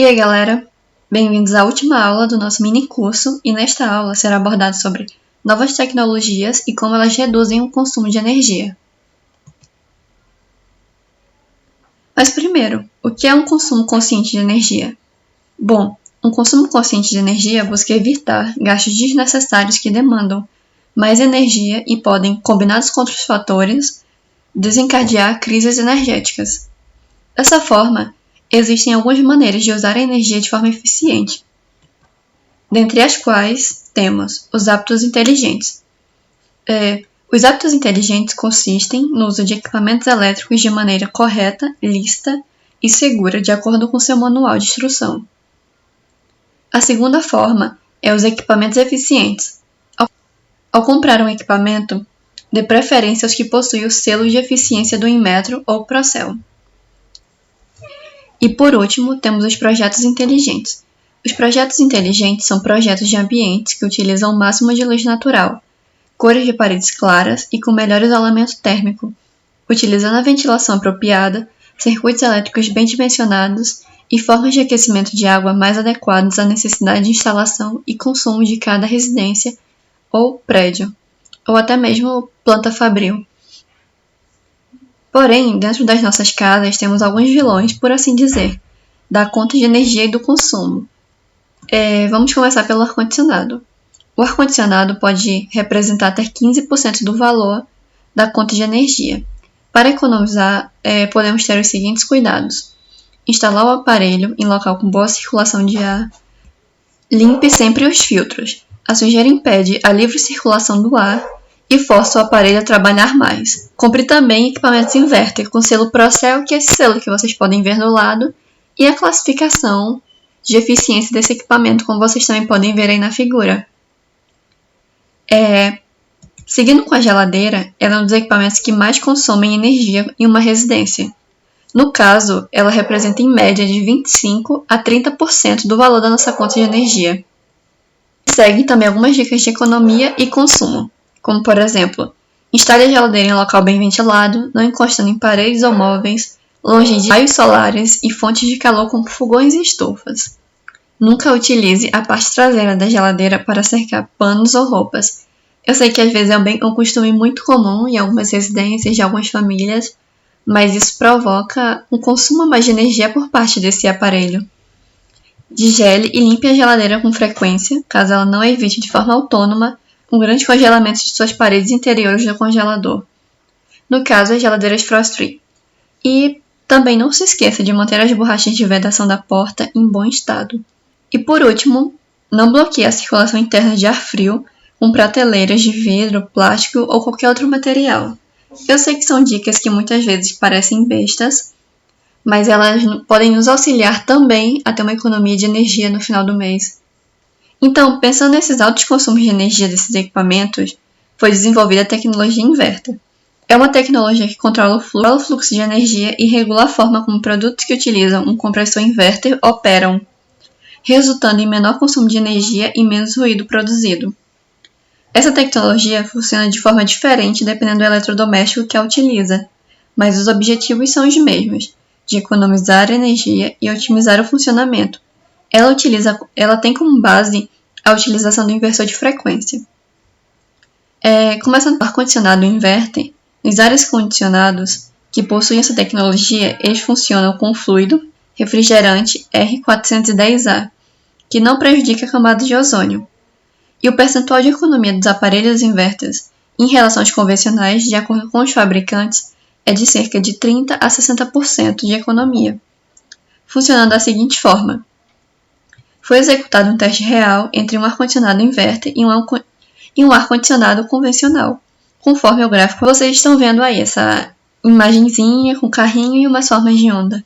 E aí, galera? Bem-vindos à última aula do nosso mini curso, e nesta aula será abordado sobre novas tecnologias e como elas reduzem o consumo de energia. Mas primeiro, o que é um consumo consciente de energia? Bom, um consumo consciente de energia busca evitar gastos desnecessários que demandam mais energia e podem, combinados com outros fatores, desencadear crises energéticas. Dessa forma, existem algumas maneiras de usar a energia de forma eficiente, dentre as quais temos os hábitos inteligentes. Os hábitos inteligentes consistem no uso de equipamentos elétricos de maneira correta, lícita e segura, de acordo com seu manual de instrução. A segunda forma é os equipamentos eficientes. Ao comprar um equipamento, dê preferência aos que possuem o selo de eficiência do Inmetro ou Procel. E por último, temos os projetos inteligentes. Os projetos inteligentes são projetos de ambientes que utilizam o máximo de luz natural, cores de paredes claras e com melhor isolamento térmico, utilizando a ventilação apropriada, circuitos elétricos bem dimensionados e formas de aquecimento de água mais adequadas à necessidade de instalação e consumo de cada residência ou prédio, ou até mesmo planta fabril. Porém, dentro das nossas casas temos alguns vilões, por assim dizer, da conta de energia e do consumo. Vamos começar pelo ar-condicionado. O ar-condicionado pode representar até 15% do valor da conta de energia. Para economizar, podemos ter os seguintes cuidados: instalar o aparelho em local com boa circulação de ar, limpe sempre os filtros. A sujeira impede a livre circulação do ar e força o aparelho a trabalhar mais. Compre também equipamentos inverter com selo Procel, que é esse selo que vocês podem ver no lado, e a classificação de eficiência desse equipamento, como vocês também podem ver aí na figura. Seguindo com a geladeira, ela é um dos equipamentos que mais consomem energia em uma residência. No caso, ela representa em média de 25% a 30% do valor da nossa conta de energia. Seguem também algumas dicas de economia e consumo, como por exemplo, instale a geladeira em local bem ventilado, não encostando em paredes ou móveis, longe de raios solares e fontes de calor como fogões e estufas. Nunca utilize a parte traseira da geladeira para secar panos ou roupas. Eu sei que às vezes é um costume muito comum em algumas residências de algumas famílias, mas isso provoca um consumo mais de energia por parte desse aparelho. Digele e limpe a geladeira com frequência, caso ela não evite de forma autônoma um grande congelamento de suas paredes interiores do congelador. No caso, as geladeiras frost-free. E também não se esqueça de manter as borrachas de vedação da porta em bom estado. E por último, não bloqueie a circulação interna de ar frio com prateleiras de vidro, plástico ou qualquer outro material. Eu sei que são dicas que muitas vezes parecem bestas, mas elas podem nos auxiliar também a ter uma economia de energia no final do mês. Então, pensando nesses altos consumos de energia desses equipamentos, foi desenvolvida a tecnologia inverter. É uma tecnologia que controla o fluxo de energia e regula a forma como produtos que utilizam um compressor inverter operam, resultando em menor consumo de energia e menos ruído produzido. Essa tecnologia funciona de forma diferente dependendo do eletrodoméstico que a utiliza, mas os objetivos são os mesmos, de economizar energia e otimizar o funcionamento. Ela tem como base a utilização do inversor de frequência. Começando com o ar-condicionado inverter, nos ares condicionados que possuem essa tecnologia, eles funcionam com o fluido refrigerante R410A, que não prejudica a camada de ozônio. E o percentual de economia dos aparelhos inverters em relação aos convencionais, de acordo com os fabricantes, é de cerca de 30% a 60% de economia. Funcionando da seguinte forma: foi executado um teste real entre um ar-condicionado inverter e um ar-condicionado convencional, conforme o gráfico que vocês estão vendo aí, essa imagenzinha com carrinho e umas formas de onda.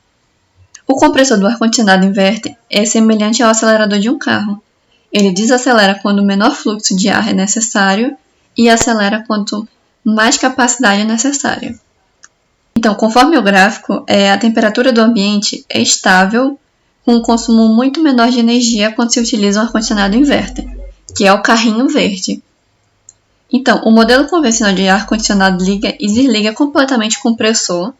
O compressor do ar-condicionado inverter é semelhante ao acelerador de um carro. Ele desacelera quando menor fluxo de ar é necessário e acelera quanto mais capacidade é necessária. Então, conforme o gráfico, a temperatura do ambiente é estável, com um consumo muito menor de energia quando se utiliza um ar-condicionado inverter, que é o carrinho verde. Então, o modelo convencional de ar-condicionado liga e desliga completamente o compressor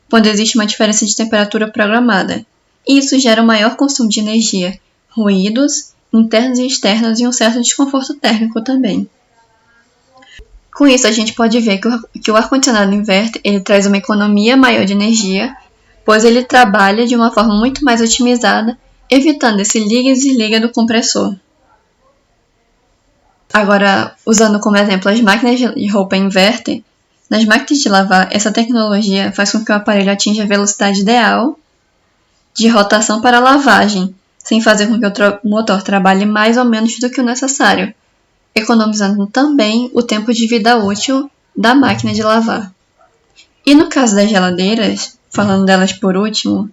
quando existe uma diferença de temperatura programada. e isso gera um maior consumo de energia, ruídos internos e externos e um certo desconforto térmico também. Com isso, a gente pode ver que o ar-condicionado inverter ele traz uma economia maior de energia, pois ele trabalha de uma forma muito mais otimizada, evitando esse liga e desliga do compressor. Agora, usando como exemplo as máquinas de roupa inverter, nas máquinas de lavar, essa tecnologia faz com que o aparelho atinja a velocidade ideal de rotação para a lavagem, sem fazer com que o motor trabalhe mais ou menos do que o necessário, economizando também o tempo de vida útil da máquina de lavar. E no caso das geladeiras, falando delas por último,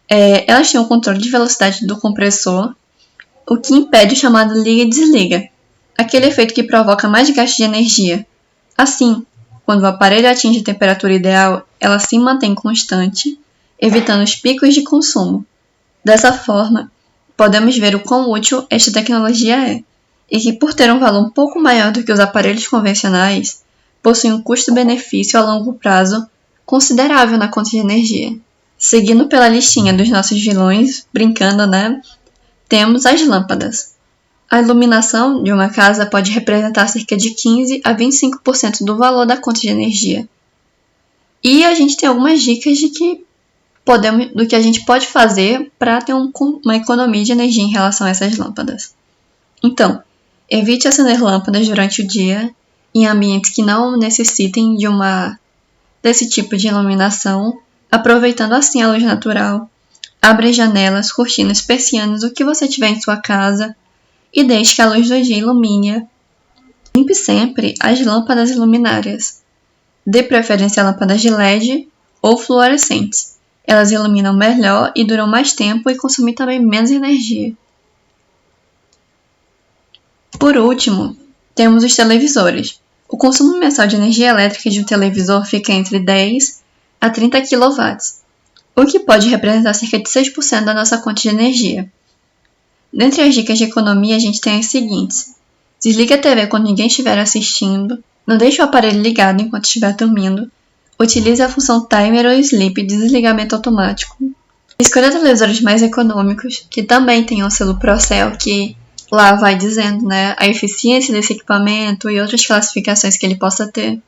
elas têm um controle de velocidade do compressor, o que impede o chamado liga e desliga, aquele efeito que provoca mais gasto de energia. Assim, quando o aparelho atinge a temperatura ideal, ela se mantém constante, evitando os picos de consumo. Dessa forma, podemos ver o quão útil esta tecnologia é, e que por ter um valor um pouco maior do que os aparelhos convencionais, possui um custo-benefício a longo prazo considerável na conta de energia. Seguindo pela listinha dos nossos vilões, brincando, né? Temos as lâmpadas. A iluminação de uma casa pode representar cerca de 15 a 25% do valor da conta de energia. E a gente tem algumas dicas do que a gente pode fazer para ter uma economia de energia em relação a essas lâmpadas. Então, evite acender lâmpadas durante o dia em ambientes que não necessitem desse tipo de iluminação, aproveitando assim a luz natural. Abra janelas, cortinas, persianas, o que você tiver em sua casa e deixe que a luz do dia ilumine. Limpe sempre as lâmpadas iluminárias. Dê preferência a lâmpadas de LED ou fluorescentes. Elas iluminam melhor e duram mais tempo e consomem também menos energia. Por último, temos os televisores. O consumo mensal de energia elétrica de um televisor fica entre 10 a 30 kW, o que pode representar cerca de 6% da nossa conta de energia. Dentre as dicas de economia, a gente tem as seguintes. Desligue a TV quando ninguém estiver assistindo, não deixe o aparelho ligado enquanto estiver dormindo, utilize a função Timer ou Sleep de desligamento automático. Escolha televisores mais econômicos, que também tenham o selo Procel, que lá vai dizendo, né, a eficiência desse equipamento e outras classificações que ele possa ter.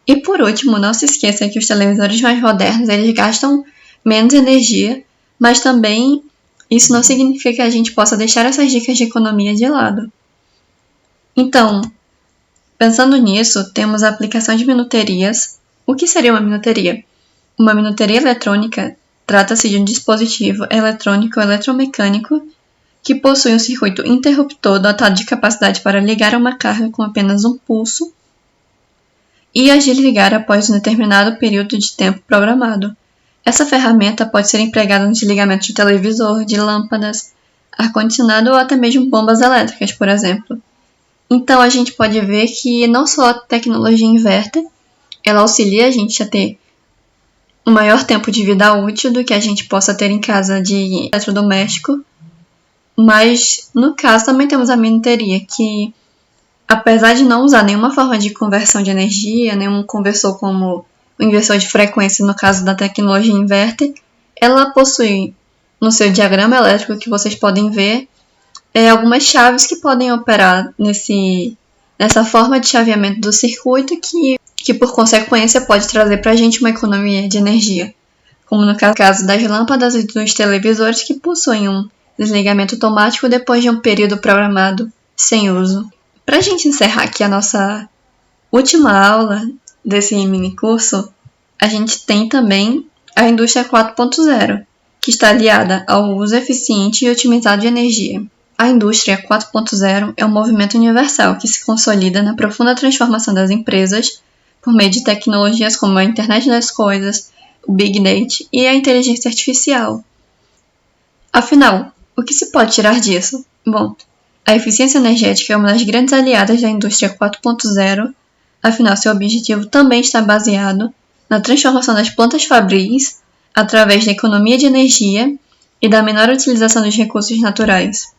E por último, não se esqueça que os televisores mais modernos eles gastam menos energia, mas também isso não significa que a gente possa deixar essas dicas de economia de lado. Então, pensando nisso, temos a aplicação de minuterias. O que seria uma minuteria? Uma minuteria eletrônica trata-se de um dispositivo eletrônico ou eletromecânico que possui um circuito interruptor dotado de capacidade para ligar a uma carga com apenas um pulso e a desligar após um determinado período de tempo programado. Essa ferramenta pode ser empregada no desligamento de televisor, de lâmpadas, ar-condicionado ou até mesmo bombas elétricas, por exemplo. Então a gente pode ver que não só a tecnologia inverter, ela auxilia a gente a ter um maior tempo de vida útil do que a gente possa ter em casa de eletrodoméstico, mas no caso também temos a minuteria, que apesar de não usar nenhuma forma de conversão de energia, nenhum conversor como o inversor de frequência no caso da tecnologia inverter, ela possui no seu diagrama elétrico que vocês podem ver algumas chaves que podem operar nessa forma de chaveamento do circuito que por consequência pode trazer para a gente uma economia de energia, como no caso das lâmpadas e dos televisores que possuem um desligamento automático depois de um período programado sem uso. Para a gente encerrar aqui a nossa última aula desse mini curso, a gente tem também a indústria 4.0, que está aliada ao uso eficiente e otimizado de energia. A indústria 4.0 é um movimento universal que se consolida na profunda transformação das empresas por meio de tecnologias como a internet das coisas, o Big Data e a inteligência artificial. Afinal, o que se pode tirar disso? Bom, a eficiência energética é uma das grandes aliadas da indústria 4.0, afinal seu objetivo também está baseado na transformação das plantas fabris através da economia de energia e da menor utilização dos recursos naturais.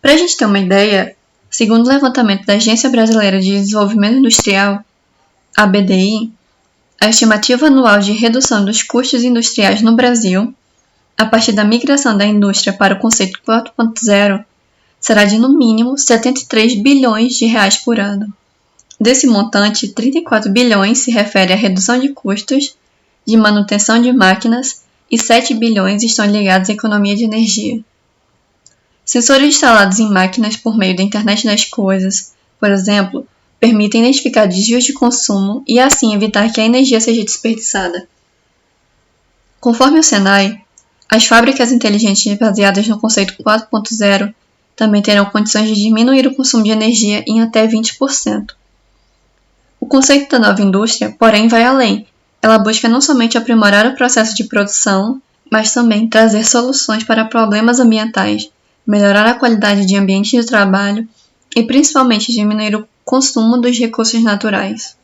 Para a gente ter uma ideia, segundo o levantamento da Agência Brasileira de Desenvolvimento Industrial, a BDI, a estimativa anual de redução dos custos industriais no Brasil a partir da migração da indústria para o conceito 4.0, será de no mínimo 73 bilhões de reais por ano. Desse montante, 34 bilhões se refere à redução de custos de manutenção de máquinas e 7 bilhões estão ligados à economia de energia. Sensores instalados em máquinas por meio da internet das coisas, por exemplo, permitem identificar desvios de consumo e assim evitar que a energia seja desperdiçada. Conforme o Senai, as fábricas inteligentes baseadas no conceito 4.0 também terão condições de diminuir o consumo de energia em até 20%. O conceito da nova indústria, porém, vai além. Ela busca não somente aprimorar o processo de produção, mas também trazer soluções para problemas ambientais, melhorar a qualidade de ambiente de trabalho e principalmente diminuir o consumo dos recursos naturais.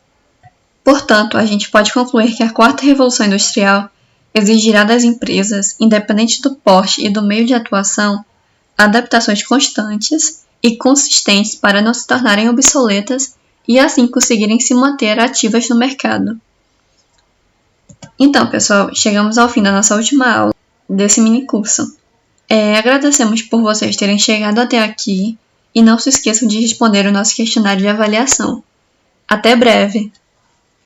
Portanto, a gente pode concluir que a quarta revolução industrial exigirá das empresas, independente do porte e do meio de atuação, adaptações constantes e consistentes para não se tornarem obsoletas e assim conseguirem se manter ativas no mercado. Então, pessoal, chegamos ao fim da nossa última aula desse mini curso. Agradecemos por vocês terem chegado até aqui e não se esqueçam de responder o nosso questionário de avaliação. Até breve!